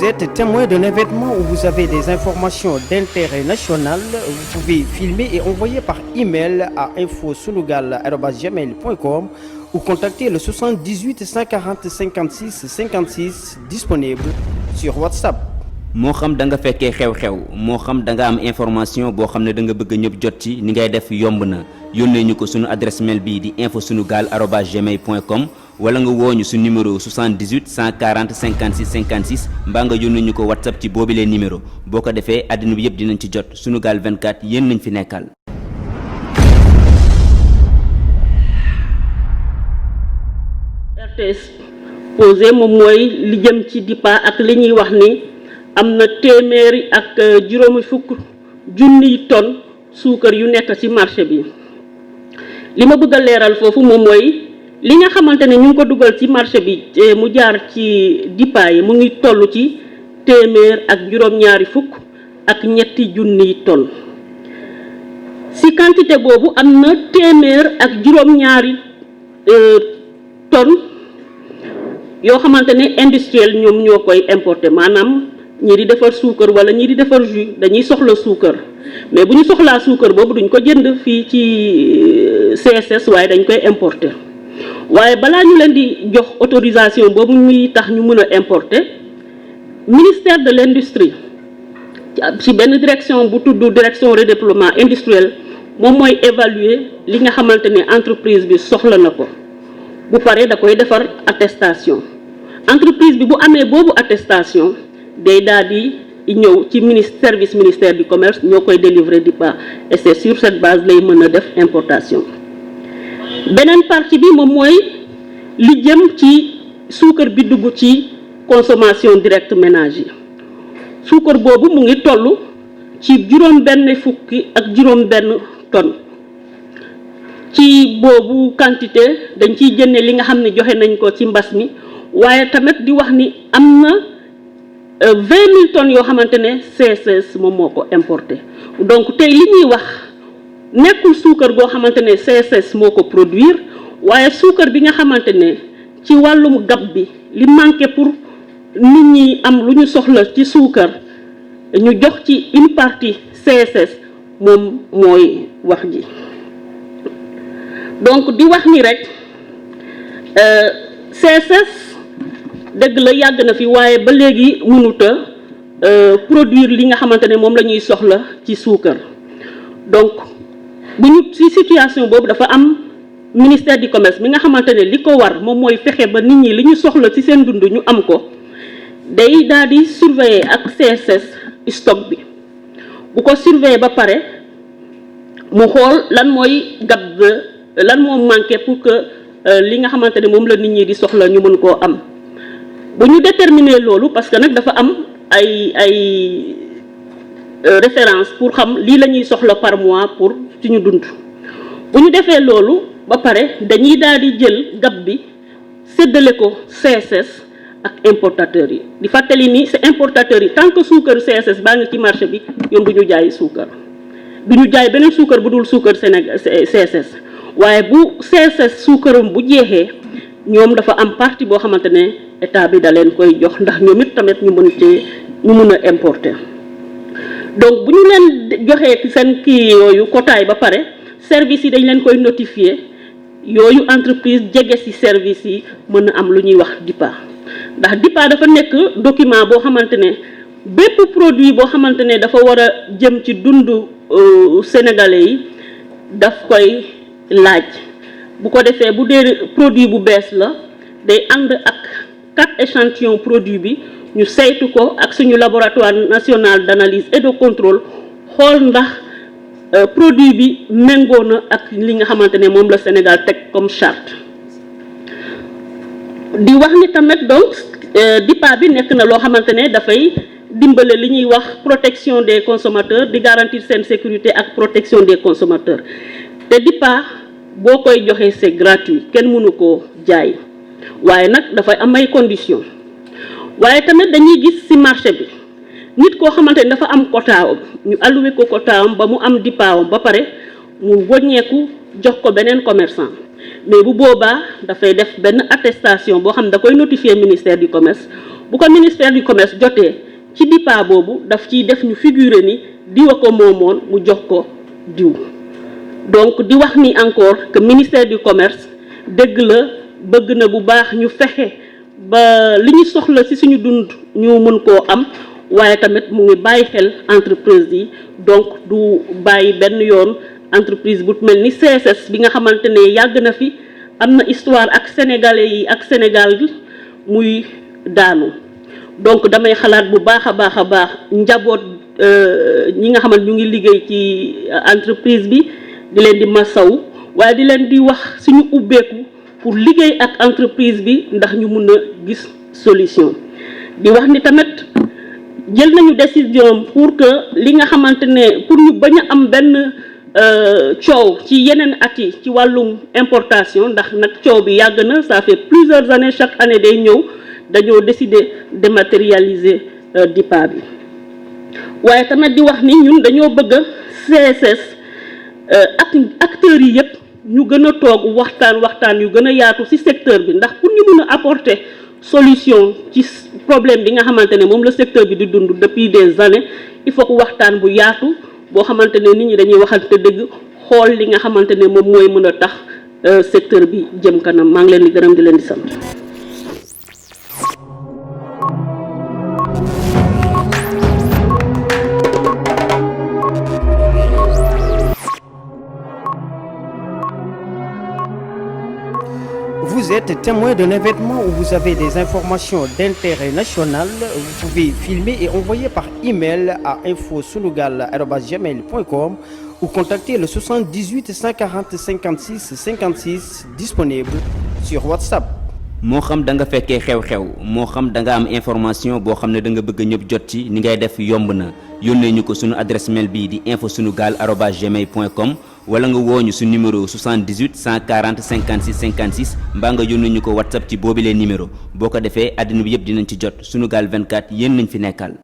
êtes témoin d'un événement où vous avez des informations d'intérêt national, vous pouvez filmer et envoyer par email à infosunugal@gmail.com ou contacter le 78 140 56 56 disponible sur WhatsApp. moo xam da nga fekkee xew-xew moo xam da nga am information boo xam ne da nga bëgg ñëpp jot ci ni ngay def yomb na yónnee ñu ko sunu adresse mail bii di infosunugal@gmail.com wala nga woo ñu su numéro 78 140 56 56 mbaa nga yónnee ñu ko WhatsApp ci boobilee numéro boo ko defee àddina bi yëpp dinañ ci jot Sunugal 24 yéen nañ fi nekkal. RTS posé moom mooy li jëm ci DIPA ak li ñuy wax ni am na téeméeri ak juróomi fukk junniy tonnes suukar yu nekk ci marché bi li ma bëgg a leeral foofu moom mooy li nga xamante ne ñu ngi ko dugal ci marché bi mu jaar ci DIPA yi mu ngi toll ci téeméer ak juróom-ñaari fukk ak ñetti junniy tonnes ci quantité boobu am na téeméer ak juróom-ñaari tonnes yoo xamante ne industriel ñoom ñoo koy importer maanaam ñii di defar suukar wala ñii di defar jus dañuy soxla suukar mais bu ñu soxlaa suukar boobu duñ ko jënd fii ci CSS waaye dañ koy importer waaye balaa ñu leen di jox autorisation boobu muy tax ñu mën a importer ministère de l'industrie ci benn direction bu tudd direction redéploiement industriel moom mooy évaluer li nga xamante ne entreprise bi soxla na ko bu paree da koy defar attestation entreprise bi bu amee boobu attestation day daal di ñëw ci ministère du commerce ñoo koy délivrer DIPA et c'est sur cette base lay mën a def importation beneen partie bi moom mooy li jëm ci suukar bi dugg ci consommation directe ménage yi suukar boobu mu ngi toll ci juróom-benn fukki ak juróom-benn tonne ci boobu quantité dañ ciy jënne li nga xam ne joxe nañ ko ci mbas mi waaye tamit di wax ni am na 20 000 tonnes yoo xamante ne CSS moom moo ko importé donc tey li ñuy wax nekkul suukar goo xamante ne CSS moo ko produire waaye suukar bi nga xamante ne ci wàllum gab bi li manqué pour nit ñi am lu ñu soxla ci suukar ñu jox ci une partie CSS moom mooy wax ji donc di wax ni rek CSS dëgg la yàgg na fi waaye ba léegi mënut a produire li nga xamante ne moom la ñuy soxla ci suukar donc bu ñu ci situation boobu dafa am ministère du commerce mi nga xamante ne li ko war moom mooy fexe ba nit ñi li ñu soxla ci seen dund ñu am ko day daal di surveiller ak CSS stock bi bu ko surveiller ba pare mu xool lan mooy gab lan moo manqué pour que li nga xamante ne moom la nit ñi di soxla ñu mën koo am bu ñu déterminer loolu parce que nag dafa am ay référence pour xam lii la ñuy soxla par mois pour suñu dund bu ñu defee loolu ba pare dañuy daal di jël gab bi séddale ko CSS ak importateurs yi di fàttali ni c'est importateurs yi tant que suukar CSS baa ngi ci marché bi ñoom du ñu jaay suukar du ñu jaay beneen suukar bu dul suukar Sénégal CSS waaye bu CSS suukaram bu jeexee ñoom dafa am partie boo xamante ne état bi da leen koy jox ndax ñoom it tamit ñu mën a importer donc bu ñu leen joxee ci seen kii yooyu quotaay ba pare service yi dañ leen koy notifier yooyu entreprise jege ci service yi mën a am lu ñuy wax DIPA ndax DIPA dafa nekk document boo xamante ne bépp produit boo xamante ne dafa war a jëm ci dundu sénégalais yi daf koy laaj bu ko defee bu dee produit bu bees la day ànd ak 4 échantillons produit bi ñu saytu ko ak suñu laboratoire national d'analyse et de contrôle xool ndax produit bi méngoo na ak li nga xamante ne moom la Sénégal teg comme charte di wax ni tamit donc DIPA bi nekk na loo xamante ne dafay dimbale li ñuy wax protection des consommateurs di garantir seen sécurité ak protection des consommateurs te DIPA boo koy joxee c'est gratuit kenn mënu koo jaay waaye nag dafay am ay conditions waaye tamit dañuy gis ci marché bi nit koo xamante ne dafa am quotaam ñu alloué ko quotaam ba mu am DIPAam ba pare mu wàññeeku jox ko beneen commerçant mais bu boobaa dafay def benn attestation boo xam ne da koy notifier ministère du commerce bu ko ministère du commerce jotee ci DIPA boobu daf ciy def ñu figurer ni diwa ko moomoon mu jox ko diw. donc di wax ni encore que ministère du commerce dëgg la bëgg na bu baax ñu fexe ba li ñu soxla ci suñu dund ñu mën koo am waaye tamit mu ngi bàyyi xel entreprise yi donc du bàyyi benn yoon entreprise bu mel ni CSS bi nga xamante ne yàgg na fi am na histoire ak sénégalais yi ak Sénégal bi muy daanu. donc damay xalaat bu baax a baax njaboot ñi nga xamante ñu ngi liggéey ci entreprise bi di leen di masaw waaye di leen di wax suñu ubbeeku pour liggéey ak entreprise bi ndax ñu mun a gis solution. di wax ni tamit jël nañu décision pour que li nga xamante ne pour ñu bañ a am benn coow ci yeneen at yi ci wàllum importation ndax nag coow bi yàgg na ça fait plusieurs années chaque année day ñëw dañoo décider dématérialiser DIPA bi. waaye tamit di wax ni ñun dañoo bëgg CSS ak acteurs yi yëpp ñu gën a toog waxtaan yu gën a yaatu ci secteur bi ndax pour ñu mën a apporter solution ci problème bi nga xamante ne moom la secteur bi di dund depuis des années il faut que waxtaan bu yaatu boo xamante ne nit ñi dañuy waxante dëgg xool li nga xamante ne moom mooy mën a tax secteur bi jëm kanam maa ngi leen di gërëm di leen di sant. Vous êtes témoin d'un événement où vous avez des informations d'intérêt national, vous pouvez filmer et envoyer par email à infosunugal@gmail.com ou contacter le 78 140 56 56 disponible sur WhatsApp. moo xam da nga fekkee xew-xew moo xam da nga am information boo xam ne da nga bëgg ñëpp jot ci ni ngay def yomb na yónnee ñu ko sunu adresse mail bii di infosunugal@gmail.com wala nga wooñu su numéro 78 140 56 56 mbaa nga yónnee ñu ko WhatsApp ci boobilee numéro boo ko defee àddina bi yëpp dinañ ci jot Sunugal 24 yéen nañ fi nekkal.